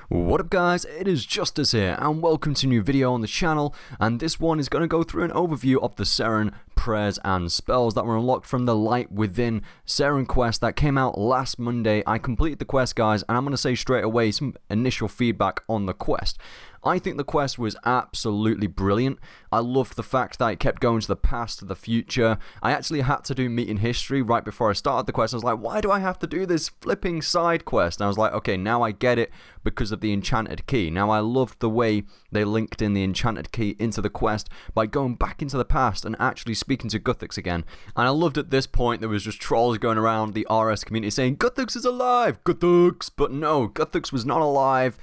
What up guys, it is Justice here and welcome to a new video on the channel, and this one is going to go through an overview of the Seren Prayers and Spells that were unlocked from the Light Within Seren quest that came out last Monday. I completed the quest guys, and I'm going to say straight away some initial feedback on the quest. I think the quest was absolutely brilliant. I loved the fact that it kept going to the past, to the future. I actually had to do Meet in History right before I started the quest. I was like, why do I have to do this flipping side quest? And I was like, okay, now I get it because of the enchanted key. Now I loved the way they linked in the enchanted key into the quest by going back into the past and actually speaking to Guthix again. And I loved at this point there was just trolls going around the RS community saying, Guthix is alive, Guthix! But no, Guthix was not alive.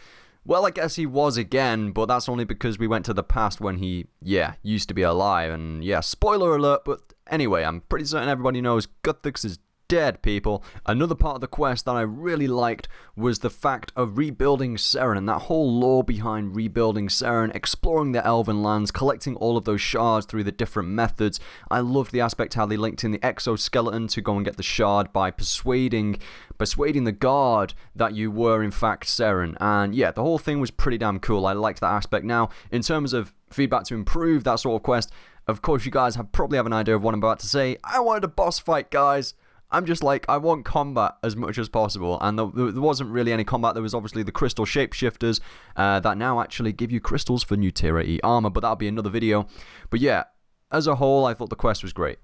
Well, I guess he was again, but that's only because we went to the past when he, used to be alive. And yeah, spoiler alert, but anyway, I'm pretty certain everybody knows Guthix is dead, people. Another part of the quest that I really liked was the fact of rebuilding Seren and that whole lore behind rebuilding Seren, exploring the Elven lands, collecting all of those shards through the different methods. I loved the aspect how they linked in the exoskeleton to go and get the shard by persuading the guard that you were in fact Seren. And yeah, the whole thing was pretty damn cool. I liked that aspect. Now, in terms of feedback to improve that sort of quest, of course you guys probably have an idea of what I'm about to say. I wanted a boss fight, guys. I'm just like, I want combat as much as possible, and there wasn't really any combat. There was obviously the crystal shapeshifters that now actually give you crystals for new Tier 80 armor, but that'll be another video. But yeah, as a whole, I thought the quest was great.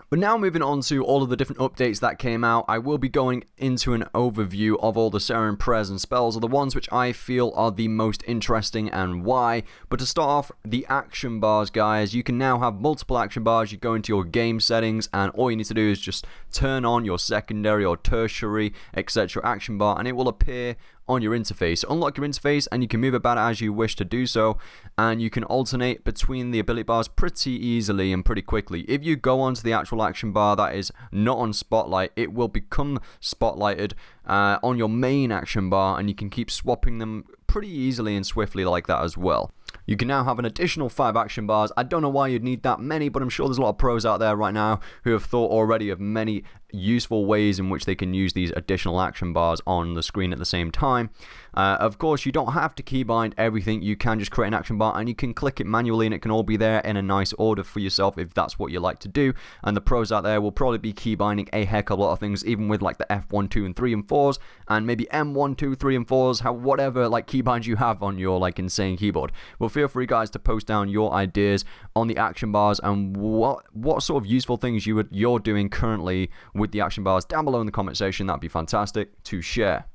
But now moving on to all of the different updates that came out, I will be going into an overview of all the Seren Prayers and Spells, are the ones which I feel are the most interesting and why. But to start off, the action bars, guys. You can now have multiple action bars. You go into your game settings and all you need to do is just turn on your secondary or tertiary, etc. action bar, and it will appear on your interface. Unlock your interface and you can move about it as you wish to do so, and you can alternate between the ability bars pretty easily and pretty quickly. If you go onto the actual action bar that is not on Spotlight, it will become spotlighted on your main action bar, and you can keep swapping them pretty easily and swiftly like that as well. You can now have an additional 5 action bars. I don't know why you'd need that many, but I'm sure there's a lot of pros out there right now who have thought already of many useful ways in which they can use these additional action bars on the screen at the same time. Of course, you don't have to keybind everything. You can just create an action bar and you can click it manually, and it can all be there in a nice order for yourself if that's what you like to do. And the pros out there will probably be keybinding a heck of a lot of things, even with like the F1, 2, and 3 and 4s, and maybe M1, 2, 3, and 4s, whatever like keybinds you have on your like insane keyboard. Well, feel free guys to post down your ideas on the action bars and what sort of useful things you're doing currently with the action bars down below in the comment section. That'd be fantastic to share.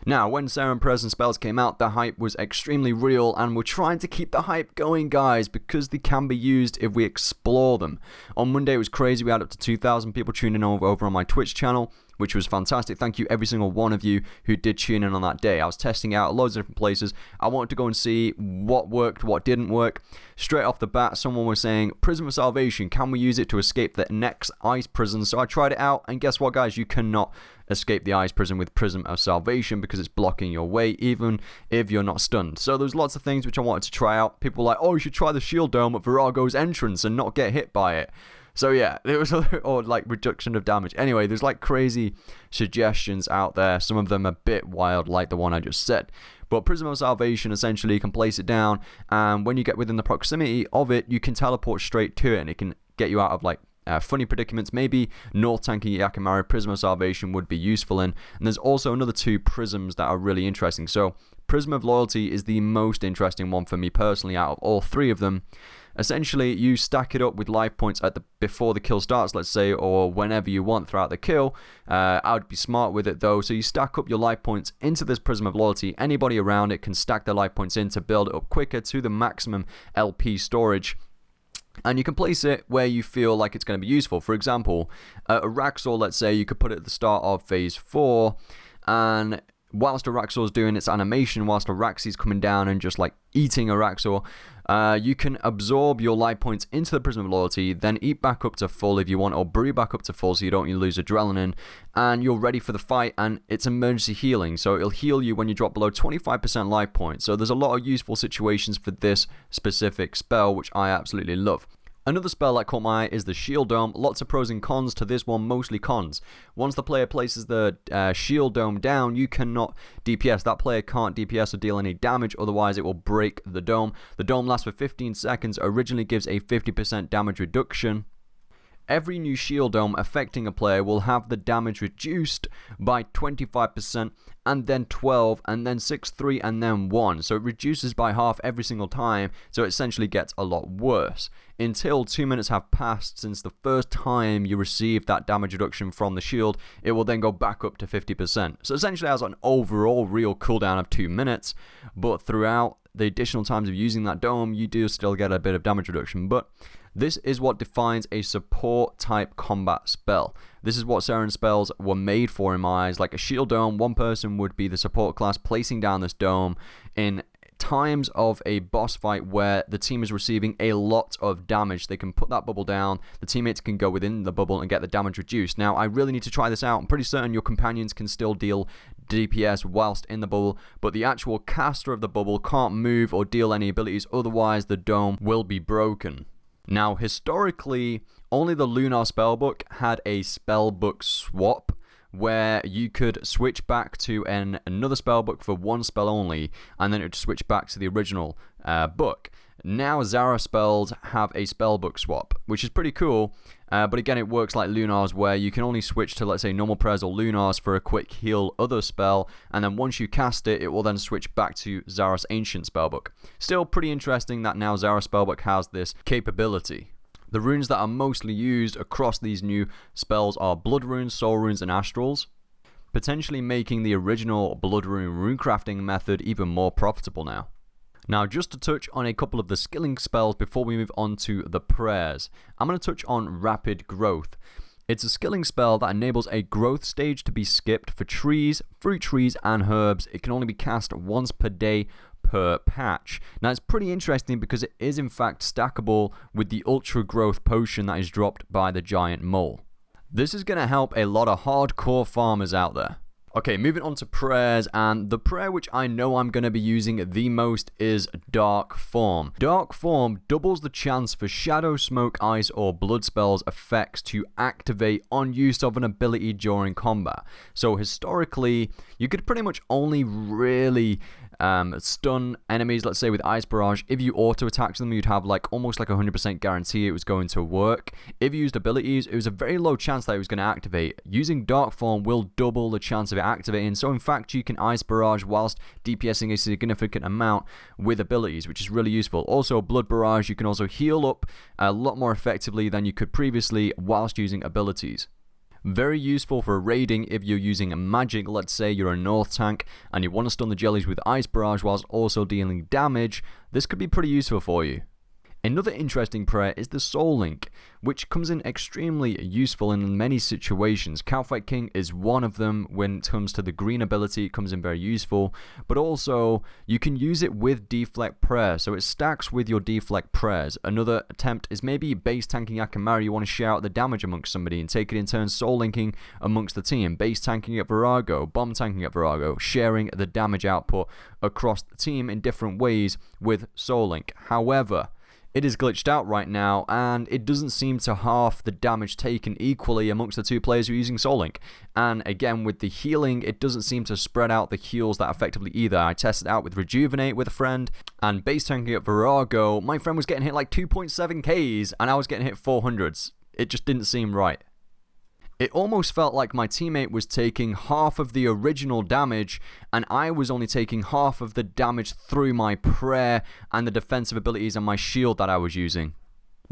Now, when Seren Prayers and Spells came out, the hype was extremely real, and we're trying to keep the hype going, guys, because they can be used if we explore them. On Monday, it was crazy. We had up to 2,000 people tuning over on my Twitch channel, which was fantastic. Thank you, every single one of you who did tune in on that day. I was testing out loads of different places. I wanted to go and see what worked, what didn't work. Straight off the bat, someone was saying, Prism of Salvation, can we use it to escape the next ice prison? So I tried it out, and guess what, guys? You cannot escape the ice prison with Prism of Salvation because it's blocking your way, even if you're not stunned. So there's lots of things which I wanted to try out. People were like, oh, you should try the shield dome at Virago's entrance and not get hit by it. So yeah, there was or like reduction of damage. Anyway, there's like crazy suggestions out there. Some of them a bit wild, like the one I just said. But Prism of Salvation, essentially, you can place it down, and when you get within the proximity of it, you can teleport straight to it, and it can get you out of like funny predicaments. Maybe North Tanky Yakimaru Prism of Salvation would be useful in. And there's also another 2 prisms that are really interesting. So Prism of Loyalty is the most interesting one for me personally out of all 3 of them. Essentially, you stack it up with life points before the kill starts, let's say, or whenever you want throughout the kill. I would be smart with it though. So you stack up your life points into this Prism of Loyalty. Anybody around it can stack their life points in to build it up quicker to the maximum LP storage. And you can place it where you feel like it's going to be useful. For example, a Raxor, let's say, you could put it at the start of phase 4, and whilst a Raxor's doing its animation, whilst a Raxi's coming down and just like eating a Raxor, you can absorb your life points into the Prism of Loyalty, then eat back up to full if you want, or brew back up to full so you don't lose adrenaline, and you're ready for the fight. And it's emergency healing, so it'll heal you when you drop below 25% life points. So there's a lot of useful situations for this specific spell, which I absolutely love. Another spell that caught my eye is the Shield Dome. Lots of pros and cons to this one, mostly cons. Once the player places the Shield Dome down, you cannot DPS. That player can't DPS or deal any damage, otherwise it will break the dome. The dome lasts for 15 seconds, originally gives a 50% damage reduction. Every new Shield Dome affecting a player will have the damage reduced by 25%, and then 12, and then 6, 3, and then 1. So it reduces by half every single time, so it essentially gets a lot worse. Until 2 minutes have passed since the first time you received that damage reduction from the shield, it will then go back up to 50%. So essentially it has an overall real cooldown of 2 minutes, but throughout the additional times of using that dome, you do still get a bit of damage reduction. But this is what defines a support type combat spell. This is what Seren spells were made for in my eyes. Like a shield dome, one person would be the support class placing down this dome in times of a boss fight where the team is receiving a lot of damage. They can put that bubble down, the teammates can go within the bubble and get the damage reduced. Now, I really need to try this out. I'm pretty certain your companions can still deal DPS whilst in the bubble, but the actual caster of the bubble can't move or deal any abilities, otherwise the dome will be broken. Now, historically, only the Lunar spellbook had a spellbook swap, where you could switch back to another spellbook for one spell only, and then it would switch back to the original book. Now Zara spells have a spellbook swap, which is pretty cool, but again it works like Lunars, where you can only switch to, let's say, normal prayers or Lunars for a quick heal other spell, and then once you cast it, it will then switch back to Zara's ancient spellbook. Still pretty interesting that now Zara spellbook has this capability. The runes that are mostly used across these new spells are Blood Runes, Soul Runes, and Astrals, potentially making the original Blood Rune runecrafting method even more profitable now. Now, just to touch on a couple of the skilling spells before we move on to the prayers, I'm going to touch on Rapid Growth. It's a skilling spell that enables a growth stage to be skipped for trees, fruit trees, and herbs. It can only be cast once per day per patch. Now, it's pretty interesting because it is in fact stackable with the Ultra Growth Potion that is dropped by the Giant Mole. This is going to help a lot of hardcore farmers out there. Okay, moving on to prayers, and the prayer which I know I'm going to be using the most is Dark Form. Dark Form doubles the chance for Shadow, Smoke, Ice, or Blood spells effects to activate on use of an ability during combat. So historically, you could pretty much only really stun enemies, let's say with Ice Barrage. If you auto-attack them, you'd have like almost like a 100% guarantee it was going to work. If you used abilities, it was a very low chance that it was going to activate. Using Dark Form will double the chance of it activating, so in fact you can Ice Barrage whilst DPSing a significant amount with abilities, which is really useful. Also, Blood Barrage, you can also heal up a lot more effectively than you could previously whilst using abilities. Very useful for raiding if you're using magic. Let's say you're a North tank and you want to stun the jellies with Ice Barrage whilst also dealing damage. This could be pretty useful for you. Another interesting prayer is the Soul Link, which comes in extremely useful in many situations. Cowfight King is one of them. When it comes to the green ability, it comes in very useful, but also you can use it with Deflect Prayer, so it stacks with your Deflect Prayers. Another attempt is maybe base tanking Akamaru. You want to share out the damage amongst somebody and take it in turn Soul Linking amongst the team. Base tanking at Virago, bomb tanking at Virago, sharing the damage output across the team in different ways with Soul Link. However, it is glitched out right now, and it doesn't seem to half the damage taken equally amongst the two players who are using Soul Link. And again, with the healing, it doesn't seem to spread out the heals that effectively either. I tested out with Rejuvenate with a friend, and base tanking at Virago, my friend was getting hit like 2.7 Ks, and I was getting hit 400s. It just didn't seem right. It almost felt like my teammate was taking half of the original damage, and I was only taking half of the damage through my prayer and the defensive abilities and my shield that I was using.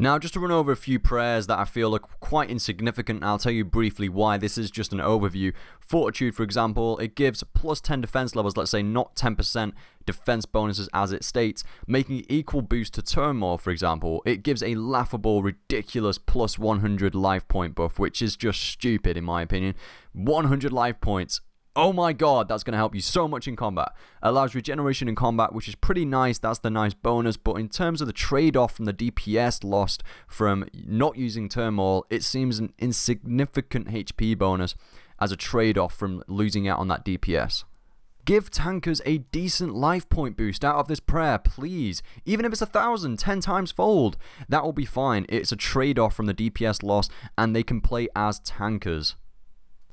Now, just to run over a few prayers that I feel are quite insignificant, I'll tell you briefly why. This is just an overview. Fortitude, for example, it gives plus 10 defense levels, let's say not 10% defense bonuses as it states, making equal boost to Turmoil, for example. It gives a laughable, ridiculous plus 100 life point buff, which is just stupid in my opinion. 100 life points. Oh my god, that's going to help you so much in combat. Allows regeneration in combat, which is pretty nice. That's the nice bonus. But in terms of the trade-off from the DPS lost from not using Turmoil, it seems an insignificant HP bonus as a trade-off from losing out on that DPS. Give tankers a decent life point boost out of this prayer, please. Even if it's 1,000, 10 times fold, that will be fine. It's a trade-off from the DPS loss, and they can play as tankers.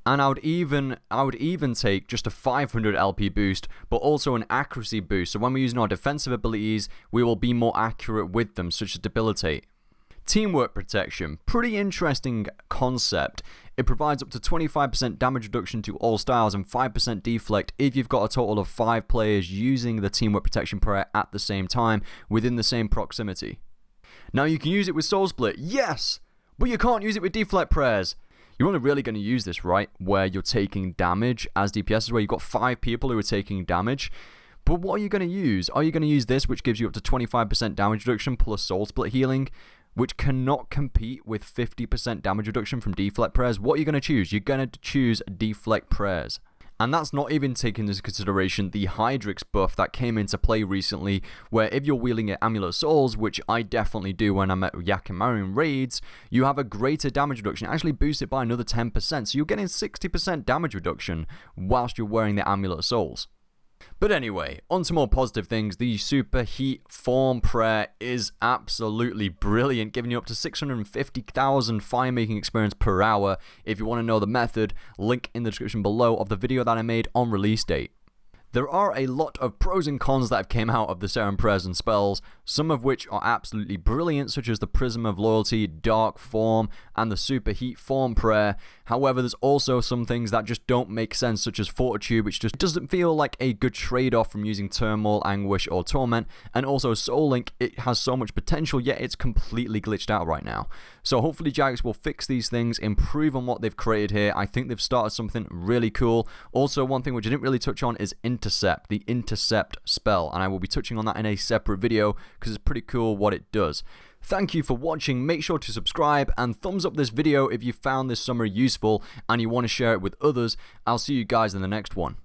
And I would even take just a 500 LP boost, but also an accuracy boost. So when we're using our defensive abilities, we will be more accurate with them, such as debilitate. Teamwork protection, pretty interesting concept. It provides up to 25% damage reduction to all styles and 5% deflect if you've got a total of 5 players using the teamwork protection prayer at the same time within the same proximity. Now you can use it with soul split, yes, but you can't use it with deflect prayers. You're only really going to use this, right, where you're taking damage as DPS, where you've got 5 people who are taking damage. But what are you going to use? Are you going to use this, which gives you up to 25% damage reduction plus soul split healing, which cannot compete with 50% damage reduction from deflect prayers? What are you going to choose? You're going to choose deflect prayers. And that's not even taking into consideration the Hydrix buff that came into play recently, where if you're wielding at Amulet of Souls, which I definitely do when I'm at Yakimarian raids, you have a greater damage reduction, actually boost it by another 10%, so you're getting 60% damage reduction whilst you're wearing the Amulet of Souls. But anyway, on to more positive things. The Super Heat Form Prayer is absolutely brilliant, giving you up to 650,000 fire making experience per hour. If you want to know the method, link in the description below of the video that I made on release date. There are a lot of pros and cons that have came out of the Seren Prayers and Spells, some of which are absolutely brilliant, such as the Prism of Loyalty, Dark Form, and the Super Heat Form Prayer. However, there's also some things that just don't make sense, such as Fortitude, which just doesn't feel like a good trade-off from using Turmoil, Anguish, or Torment, and also Soul Link. It has so much potential, yet it's completely glitched out right now. So hopefully Jagex will fix these things, improve on what they've created here. I think they've started something really cool. Also, one thing which I didn't really touch on is Intercept, the Intercept spell, and I will be touching on that in a separate video because it's pretty cool what it does. Thank you for watching. Make sure to subscribe and thumbs up this video if you found this summary useful and you want to share it with others. I'll see you guys in the next one.